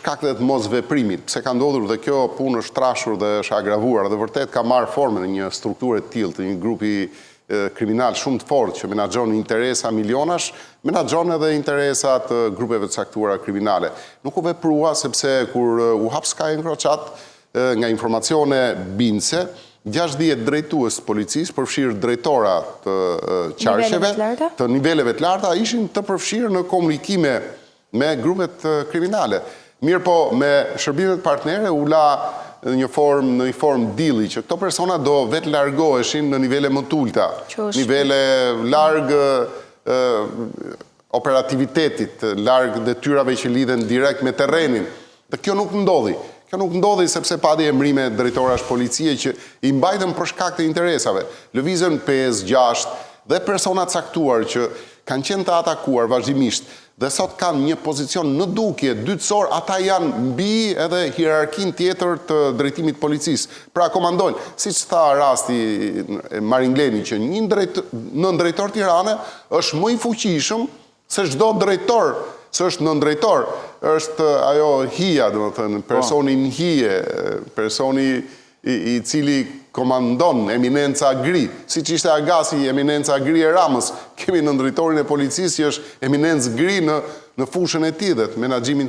shkak të mos veprimit, pse ka ndodhur dhe kjo punë është trashur dhe është agravuar dhe vërtet ka marrë formën një strukturë të tillë, të një grupi kriminal shumë të fortë që menaxhon interesa milionash, menaxhon edhe interesat grupeve të caktuara kriminale. Nuk u veprua sepse kur u hap Sky Encrochat, nga informacione bindse, 60 drejtues të policisë, përfshirë drejtora të qarqeve, të niveleve të larta, ishin të përfshirë në komunikime me grupet kriminale. Mirë po, me shërbimet partnere u la në një formë dili, që këto persona do vetë largoheshin në nivele më tulta, nivele largë operativitetit, largë detyrave që lidhen direkt me terrenin. Dhe kjo nuk ndodhi. Kjo nuk ndodhi sepse padi emrime drejtorash policie që i mbajtën për shkak të interesave. Lëvizën 5, 6 dhe persona caktuar që kanë qenë të atakuar vazhdimisht dhe sot kanë një pozicion në dukje dytësor, ata janë mbi edhe hierarkin tjetër të drejtimit policisë. Pra komandojnë, si që tha rasti Maringleni, që një drejtor Tirane është më i fuqishëm se çdo drejtor, se është nën drejtor, është ajo hija, do të thënë, personi në hije, personi i cili komandon eminenca Agri, si që ishte Agasi eminenca Agri e Ramës, kemi në drejtorin e policisë që është eminenca Agri në fushën e tij dhe menaxhimin